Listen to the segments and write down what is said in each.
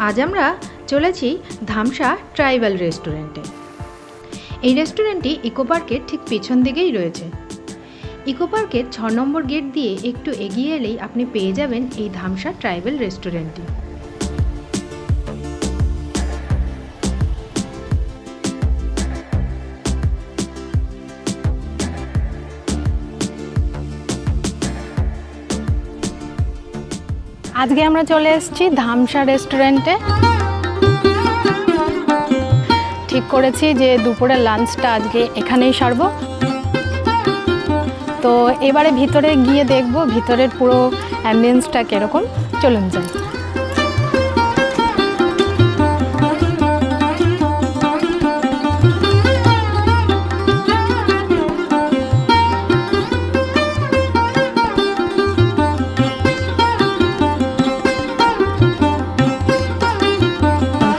আজ আমরা চলেছি ধামসা ট্রাইবাল রেস্টুরেন্টে। এই রেস্টুরেন্টটি ইকো পার্কের ঠিক পেছন দিকেই রয়েছে। ইকো পার্কের 6 নম্বর গেট দিয়ে একটু এগিয়ে এলেই আপনি পেয়ে যাবেন এই ধামসা ট্রাইবাল রেস্টুরেন্টটি। আজকে আমরা চলে এসেছি ধামসা রেস্টুরেন্টে। ঠিক করেছি যে দুপুরের লাঞ্চটা আজকে এখানেই সারবো। তো এবারে ভিতরে গিয়ে দেখবো ভিতরের পুরো অ্যাম্বিয়েন্সটা কীরকম। চলুন যাই।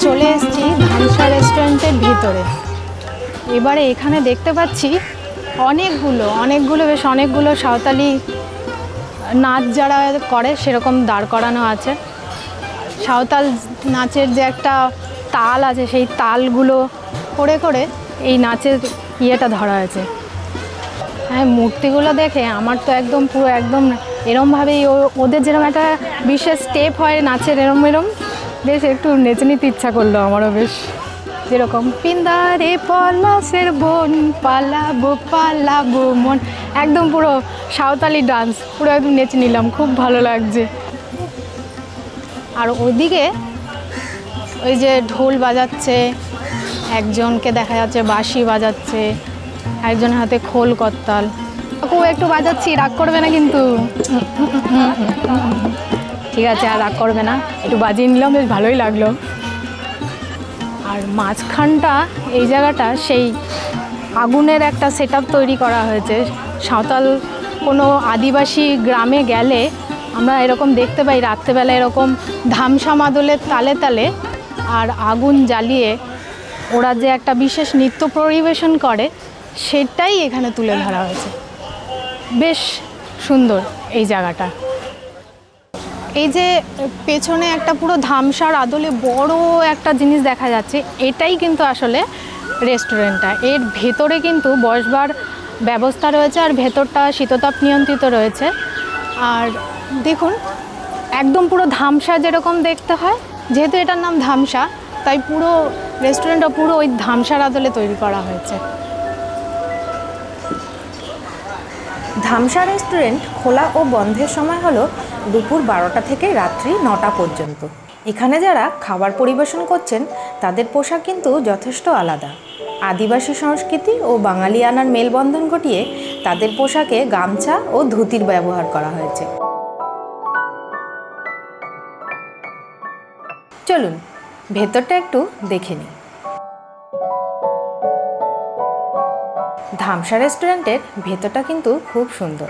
চলে এসেছি ধামসা রেস্টুরেন্টের ভিতরে। এবারে এখানে দেখতে পাচ্ছি অনেকগুলো সাঁওতালি নাচ যারা করে সেরকম দাঁড় করানো আছে। সাঁওতাল নাচের যে একটা তাল আছে সেই তালগুলো করে করে এই নাচের ইয়েটা ধরা হয়েছে। হ্যাঁ, মূর্তিগুলো দেখে আমার তো একদম এরমভাবেই ওদের যেরকম একটা বিশেষ স্টেপ হয় নাচের এরম বেশ একটু নেচে নিতে ইচ্ছা করলো আমারও। বেশ যেরকম পিন্দারে পলাশের বোন পালাবো মন, একদম পুরো সাঁওতালি ডান্স, পুরো একদম নেচে নিলাম, খুব ভালো লাগছে। আর ওদিকে ওই যে ঢোল বাজাচ্ছে, একজনকে দেখা যাচ্ছে বাঁশি বাজাচ্ছে, একজনের হাতে খোল করতাল। খুব একটু বাজাচ্ছি, রাগ করবে না কিন্তু। ঠিক আছে, আর রাগ করবে না, একটু বাজিয়ে নিলাম, বেশ ভালোই লাগলো। আর মাঝখানটা এই জায়গাটা সেই আগুনের একটা সেটআপ তৈরি করা হয়েছে। সাঁওতাল কোনো আদিবাসী গ্রামে গেলে আমরা এরকম দেখতে পাই রাত্রেবেলা এরকম ধামসা মাদলের তালে তালে আর আগুন জ্বালিয়ে ওরা যে একটা বিশেষ নৃত্য পরিবেশন করে সেটাই এখানে তুলে ধরা হয়েছে। বেশ সুন্দর এই জায়গাটা। এই যে পেছনে একটা পুরো ধামসার আদলে বড় একটা জিনিস দেখা যাচ্ছে, এটাই কিন্তু আসলে রেস্টুরেন্টটা। এর ভেতরে কিন্তু বসবার ব্যবস্থা রয়েছে আর ভেতরটা শীততাপ নিয়ন্ত্রিত রয়েছে। আর দেখুন একদম পুরো ধামসা যেরকম দেখতে হয়, যেহেতু এটার নাম ধামসা তাই পুরো রেস্টুরেন্টটা পুরো ওই ধামসার আদলে তৈরি করা হয়েছে। ধামসা রেস্টুরেন্ট খোলা ও বন্ধের সময় হলো দুপুর 12টা থেকে রাত্রি 9টা পর্যন্ত। এখানে যারা খাবার পরিবেশন করছেন তাদের পোশাক কিন্তু যথেষ্ট আলাদা। আদিবাসী সংস্কৃতি ও বাঙালিয়ানার মেলবন্ধন ঘটিয়ে তাদের পোশাকে গামছা ও ধুতির ব্যবহার করা হয়েছে। চলুন ভেতরটা একটু দেখে নিই। ধামসা রেস্টুরেন্টের ভেতরটা কিন্তু খুব সুন্দর।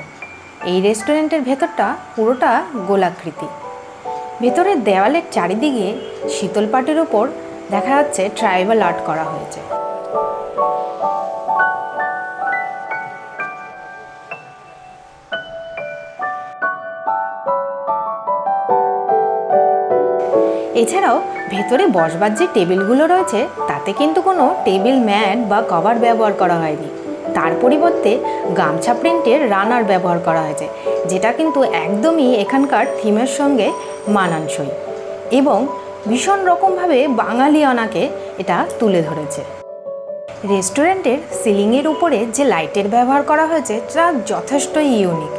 এই রেস্টুরেন্টের ভেতরটা পুরোটা গোলাকৃতি। ভেতরের দেওয়ালের চারিদিকে শীতল পাটির ওপর দেখা যাচ্ছে ট্রাইবাল আর্ট করা হয়েছে। এছাড়াও ভেতরে বসবার যে টেবিলগুলো রয়েছে তাতে কিন্তু কোনো টেবিল ম্যাট বা কভার ব্যবহার করা হয়নি। তার পরিবর্তে গামছা প্রিন্টের রানার ব্যবহার করা হয়েছে, যেটা কিন্তু একদমই এখানকার থিমের সঙ্গে মানানসই এবং ভীষণ রকমভাবে বাঙালিয়ানাকে এটা তুলে ধরেছে। রেস্টুরেন্টের সিলিংয়ের উপরে যে লাইটের ব্যবহার করা হয়েছে তা যথেষ্টই ইউনিক।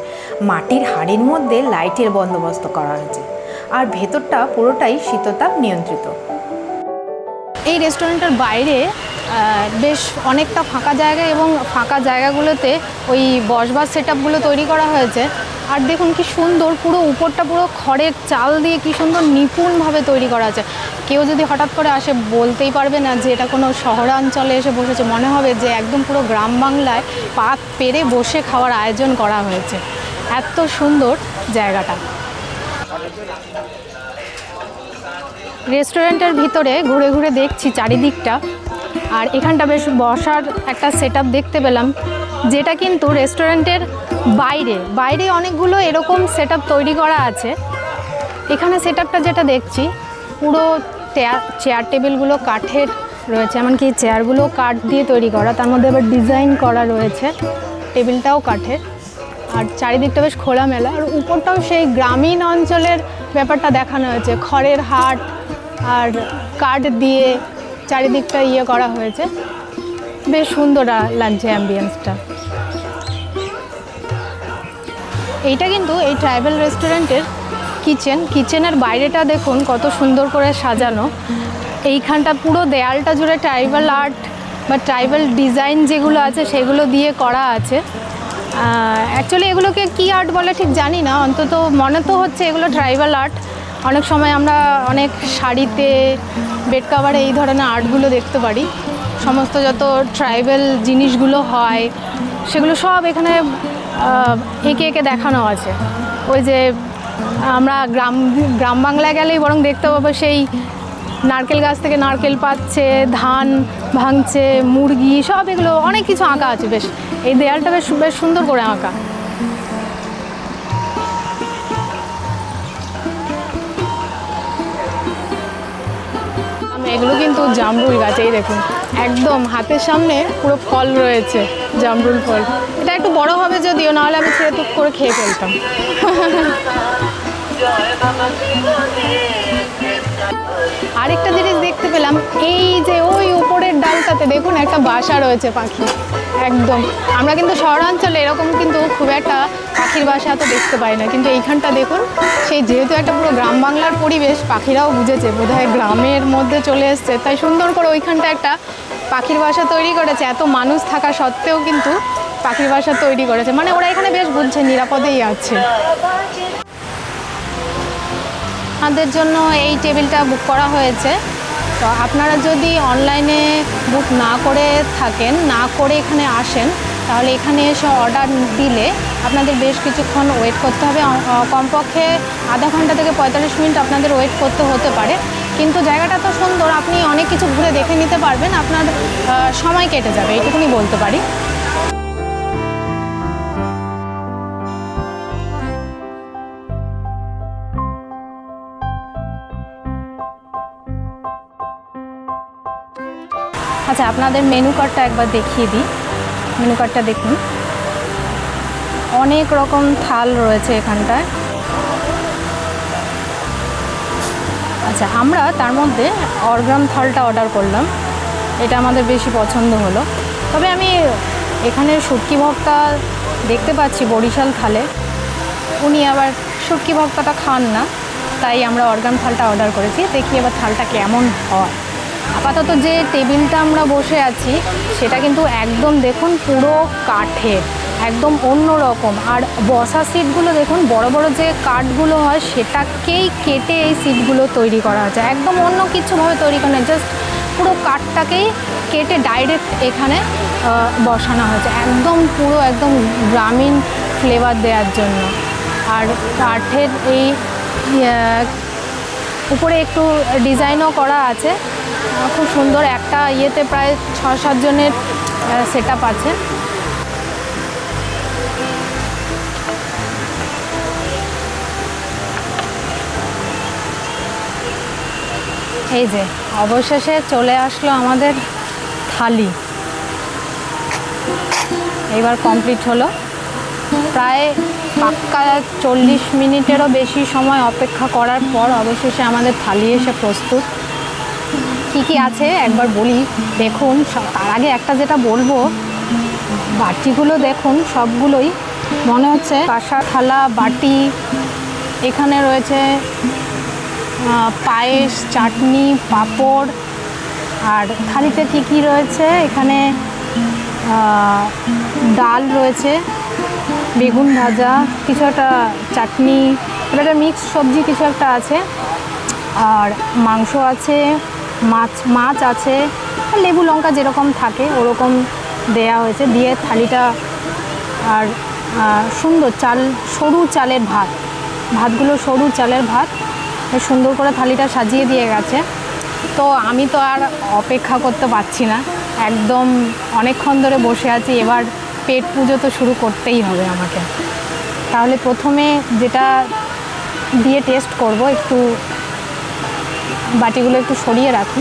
মাটির হাড়ির মধ্যে লাইটের বন্দোবস্ত করা হয়েছে আর ভেতরটা পুরোটাই শীততাপ নিয়ন্ত্রিত। এই রেস্টুরেন্টের বাইরে বেশ অনেকটা ফাঁকা জায়গা এবং ফাঁকা জায়গাগুলোতে ওই বসবার সেটআপগুলো তৈরি করা হয়েছে। আর দেখুন কি সুন্দর, পুরো উপরটা পুরো খড়ের চাল দিয়ে কি সুন্দর নিপুণভাবে তৈরি করা আছে। কেউ যদি হঠাৎ করে আসে বলতেই পারবে না যে এটা কোনো শহরাঞ্চলে এসে বসেছে, মনে হবে যে একদম পুরো গ্রাম বাংলায় পাত পেরে বসে খাওয়ার আয়োজন করা হয়েছে। এত সুন্দর জায়গাটা। রেস্টুরেন্টের ভিতরে ঘুরে ঘুরে দেখছি চারিদিকটা, আর এখানটা বেশ বসার একটা সেটআপ দেখতে পেলাম, যেটা কিন্তু রেস্টুরেন্টের বাইরে অনেকগুলো এরকম সেটআপ তৈরি করা আছে। এখানে সেটআপটা যেটা দেখছি পুরো চেয়ার টেবিলগুলো কাঠের রয়েছে, এমনকি চেয়ারগুলো কাঠ দিয়ে তৈরি করা, তার মধ্যে আবার ডিজাইন করা রয়েছে। টেবিলটাও কাঠের, আর চারিদিকটা বেশ খোলামেলা, আর উপরটাও সেই গ্রামীণ অঞ্চলের ব্যাপারটা দেখানো হয়েছে। খড়ের হাট আর কাঠ দিয়ে চারিদিকটা করা হয়েছে, বেশ সুন্দর লাগছে অ্যাম্বিয়েন্সটা। এইটা কিন্তু এই ট্রাইবাল রেস্টুরেন্টের কিচেনের বাইরেটা দেখুন কত সুন্দর করে সাজানো। এইখানটা পুরো দেয়ালটা জুড়ে ট্রাইবাল আর্ট বা ট্রাইবাল ডিজাইন যেগুলো আছে সেগুলো দিয়ে করা আছে। অ্যাকচুয়ালি এগুলোকে কী আর্ট বলে ঠিক জানি না, অন্তত মনে তো হচ্ছে এগুলো ট্রাইবাল আর্ট। অনেক সময় আমরা অনেক শাড়িতে, বেড কাভারে এই ধরনের আর্টগুলো দেখতে পারি। সমস্ত যত ট্রাইবাল জিনিসগুলো হয় সেগুলো সব এখানে এঁকে এঁকে দেখানো আছে। ওই যে আমরা গ্রাম বাংলায় গেলেই বরং দেখতে পাবো সেই নারকেল গাছ থেকে নারকেল পাচ্ছে, ধান ভাঙছে, মুরগি, সব এগুলো অনেক কিছু আঁকা আছে। বেশ এই দেয়ালটা বেশ সুন্দর করে আঁকা। এগুলো কিন্তু জামরুল গাছ, এই দেখুন একদম হাতের সামনে পুরো ফল রয়েছে, জামরুল ফল। এটা একটু বড় হবে যদিও, নাহলে আমি ছেড়ে টুক করে খেয়ে ফেলতাম। আরেকটা জিনিস দেখতে পেলাম, এই যে ওই উপরের ডালটাতে দেখুন একটা বাসা রয়েছে পাখি। একদম আমরা কিন্তু শহরাঞ্চলে এরকম কিন্তু খুব একটা পাখির বাসা তো দেখতে পাই না, কিন্তু এইখানটা দেখুন, সেই যেহেতু একটা পুরো গ্রাম বাংলার পরিবেশ, পাখিরাও বুঝেছে বোধহয় গ্রামের মধ্যে চলে এসছে, তাই সুন্দর করে ওইখানটা একটা পাখির বাসা তৈরি করেছে। এত মানুষ থাকা সত্ত্বেও কিন্তু পাখির বাসা তৈরি করেছে, মানে ওরা এখানে বেশ বুঝছে নিরাপদেই আছে। আমাদের জন্য এই টেবিলটা বুক করা হয়েছে। তো আপনারা যদি অনলাইনে বুক না করে থাকেন, না করে এখানে আসেন, তাহলে এখানে এসে অর্ডার দিলে আপনাদের বেশ কিছুক্ষণ ওয়েট করতে হবে। কমপক্ষে আধা ঘন্টা থেকে 45 মিনিট আপনাদের ওয়েট করতে হতে পারে, কিন্তু জায়গাটা তো সুন্দর, আপনি অনেক কিছু ঘুরে দেখে নিতে পারবেন, আপনার সময় কেটে যাবে, এইটুকুনি বলতে পারি। আচ্ছা, আপনাদের মেনু কার্ডটা একবার দেখিয়ে দিই। মেনু কার্ডটা দেখুন, অনেক রকম থাল রয়েছে এখানটায়। আচ্ছা, আমরা তার মধ্যে অর্গান থালটা অর্ডার করলাম, এটা আমাদের বেশি পছন্দ হলো। তবে আমি এখানে শুটকি ভর্তা দেখতে পাচ্ছি বরিশাল থালে, উনি আবার শুটকি ভর্তাটা খান না, তাই আমরা অর্গান থালটা অর্ডার করেছি। দেখি এবার থালটা কেমন হয়। আপাতত যে টেবিলটা আমরা বসে আছি সেটা কিন্তু একদম দেখুন পুরো কাঠের, একদম অন্য রকম। আর বসা সিটগুলো দেখুন, বড় বড় যে কাঠগুলো হয় সেটাকেই কেটে এই সিটগুলো তৈরি করা হয়েছে, একদম অন্য কিছুভাবে তৈরি করা, জাস্ট পুরো কাঠটাকেই কেটে ডাইরেক্ট এখানে বসানো হয়েছে, একদম পুরো একদম গ্রামীণ ফ্লেভার দেওয়ার জন্য। আর কাঠের এই উপরে একটু ডিজাইনও করা আছে, খুব সুন্দর। একটা ইয়েতে প্রায় 6-7 জনের সেট আপ আছে। এই যে অবশেষে চলে আসলো আমাদের থালি, এবার কমপ্লিট হলো। প্রায় পাক্কা 40 মিনিটেরও বেশি সময় অপেক্ষা করার পর অবশেষে আমাদের থালি এসে প্রস্তুত। কী কী আছে একবার বলি, দেখুন। তার আগে একটা যেটা বলবো, বাটিগুলো দেখুন, সবগুলোই মনে হচ্ছে কাঁসা থালা বাটি। এখানে রয়েছে পায়েস, চাটনি, পাঁপড়। আর থালিতে কী কী রয়েছে, এখানে ডাল রয়েছে, বেগুন ভাজা, কিছু একটা চাটনি, একটা মিক্স সবজি কিছু একটা আছে, আর মাংস আছে, মাছ আছে, লেবু লঙ্কা যেরকম থাকে ওরকম দেয়া হয়েছে, দিয়ে থালিটা। আর সুন্দর চাল, সরু চালের ভাতগুলো সরু চালের ভাত, সুন্দর করে থালিটা সাজিয়ে দিয়ে গেছে। তো আমি তো আর অপেক্ষা করতে পারছি না, একদম অনেকক্ষণ ধরে বসে আছি, এবার পেট পুজো তো শুরু করতেই হবে আমাকে। তাহলে প্রথমে যেটা দিয়ে টেস্ট করব, একটু বাটিগুলো একটু সরিয়ে রাখি।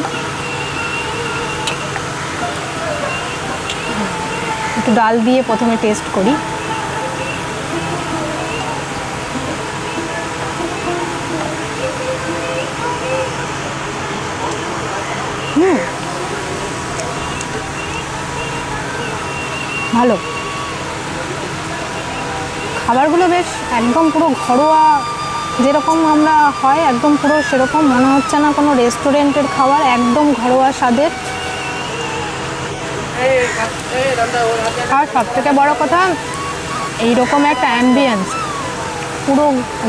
একটু ডাল দিয়ে প্রথমে টেস্ট করি। ভালো, খাবারগুলো বেশ একদম পুরো ঘরোয়া, যেরকম আমরা হয় একদম পুরো সেরকম মনে হচ্ছে না কোনো রেস্টুরেন্টের খাবার, একদম ঘরোয়া স্বাদের। আর সবথেকে বড় কথা, এইরকম একটা অ্যাম্বিয়েন্স, পুরো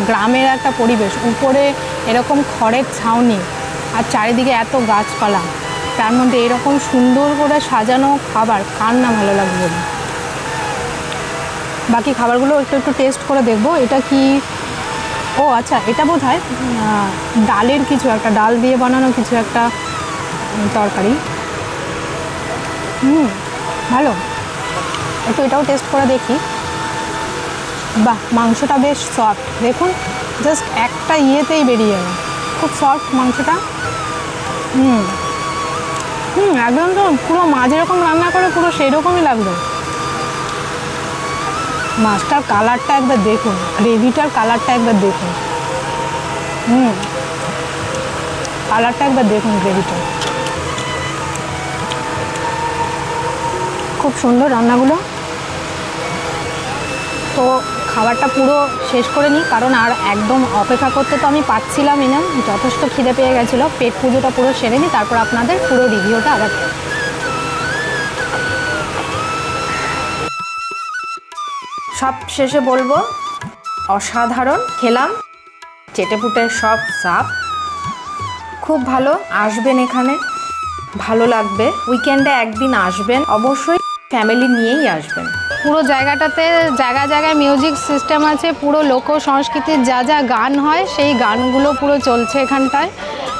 গ্রামের একটা পরিবেশ, উপরে এরকম খড়ের ছাউনি আর চারিদিকে এত গাছপালা, তার মধ্যে এরকম সুন্দর করে সাজানো খাবার, কার না ভালো লাগবে। বাকি খাবারগুলো একটু একটু টেস্ট করে দেখবো। এটা কি, ও আচ্ছা, এটা বোধহয় ডালের কিছু একটা, ডাল দিয়ে বানানো কিছু একটা তরকারি। ভালো, একটু এটাও টেস্ট করে দেখি। বাহ, মাংসটা বেশ সফট, দেখুন জাস্ট একটা ইয়েতেই বেরিয়ে গেল, খুব সফট মাংসটা। একদম তো পুরো মাছ যেরকম রান্না করে পুরো সেই রকমই লাগলো। মাছটার কালারটা একবার দেখুন, গ্রেভিটার কালারটা একবার দেখুন। কালারটা একবার দেখুন গ্রেভিটা, খুব সুন্দর রান্নাগুলো। তো খাবারটা পুরো শেষ করে নিই, কারণ আর একদম অপেক্ষা করতে তো আমি পাচ্ছিলামই না, যথেষ্ট খিদে পেয়ে গেছিলো। পেট পুজোটা পুরো সেরে নিই, তারপর আপনাদের পুরো রিভিউটা আবার। সব শেষে বলবো, অসাধারণ খেলাম, চেটেপুটে সব সাপ, খুব ভালো। আসবেন এখানে, ভালো লাগবে। উইকেন্ডে একদিন আসবেন, অবশ্যই ফ্যামিলি নিয়েই আসবেন। পুরো জায়গাটাতে জায়গায় জায়গায় মিউজিক সিস্টেম আছে, পুরো লোক সংস্কৃতির যা যা গান হয় সেই গানগুলো পুরো চলছে এখানটায়।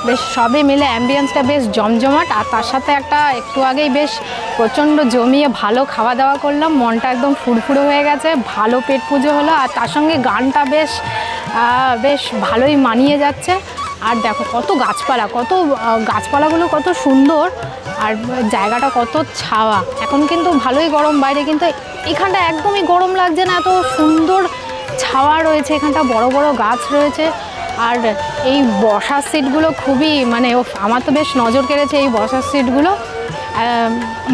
বেশ সবই মিলে অ্যাম্বিয়েন্সটা বেশ জমজমাট। আর তার সাথে একটা একটু আগেই বেশ প্রচণ্ড জমিয়ে ভালো খাওয়া দাওয়া করলাম, মনটা একদম ফুরফুরে হয়ে গেছে, ভালো পেট পুজো হলো। আর তার সঙ্গে গানটা বেশ ভালোই মানিয়ে যাচ্ছে। আর দেখো কত গাছপালা, কত গাছপালাগুলো কত সুন্দর, আর জায়গাটা কত ছাওয়া। এখন কিন্তু ভালোই গরম বাইরে, কিন্তু এখানটা একদমই গরম লাগছে না, এত সুন্দর ছাওয়া রয়েছে এখানটা, বড় বড় গাছ রয়েছে। আর এই বসার সিটগুলো খুবই, মানে আমার তো বেশ নজর কেড়েছে এই বসার সিটগুলো।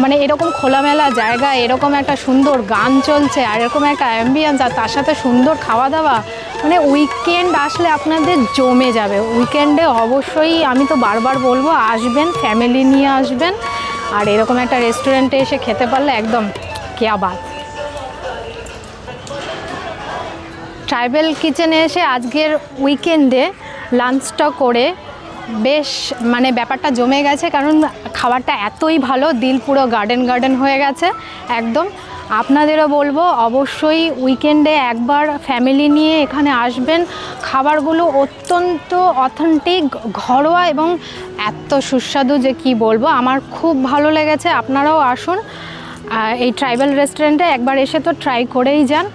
মানে এরকম খোলামেলা জায়গা, এরকম একটা সুন্দর গান চলছে, আর এরকম একটা অ্যাম্বিয়েন্স, আর তার সাথে সুন্দর খাওয়া দাওয়া, মানে উইকেন্ড আসলে আপনাদের জমে যাবে। উইকেন্ডে অবশ্যই আমি তো বারবার বলবো আসবেন, ফ্যামিলি নিয়ে আসবেন। আর এরকম একটা রেস্টুরেন্টে এসে খেতে পারলে একদম কেয়া বাত। ট্রাইবেল কিচেনে এসে আজকের উইকেন্ডে লাঞ্চটা করে বেশ মানে ব্যাপারটা জমে গেছে, কারণ খাবারটা এতই ভালো, দিল পুরো গার্ডেন হয়ে গেছে একদম। আপনাদেরও বলবো অবশ্যই উইকেন্ডে একবার ফ্যামিলি নিয়ে এখানে আসবেন। খাবারগুলো অত্যন্ত অথেন্টিক, ঘরোয়া এবং এত সুস্বাদু যে কি বলবো, আমার খুব ভালো লেগেছে। আপনারাও আসুন এই ট্রাইবাল রেস্টুরেন্টে, একবার এসে তো ট্রাই করেই যান।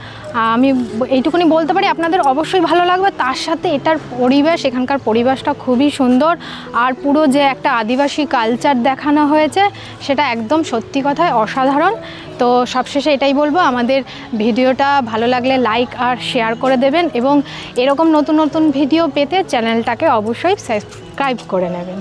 আমি এইটুকুনি বলতে পারি আপনাদের অবশ্যই ভালো লাগবে। তার সাথে এটার পরিবেশ, এখানকার পরিবেশটা খুবই সুন্দর, আর পুরো যে একটা আদিবাসী কালচার দেখানো হয়েছে সেটা একদম সত্যি কথায় অসাধারণ। তো সবশেষে এটাই বলবো, আমাদের ভিডিওটা ভালো লাগলে লাইক আর শেয়ার করে দেবেন, এবং এরকম নতুন নতুন ভিডিও পেতে চ্যানেলটাকে অবশ্যই সাবস্ক্রাইব করে নেবেন।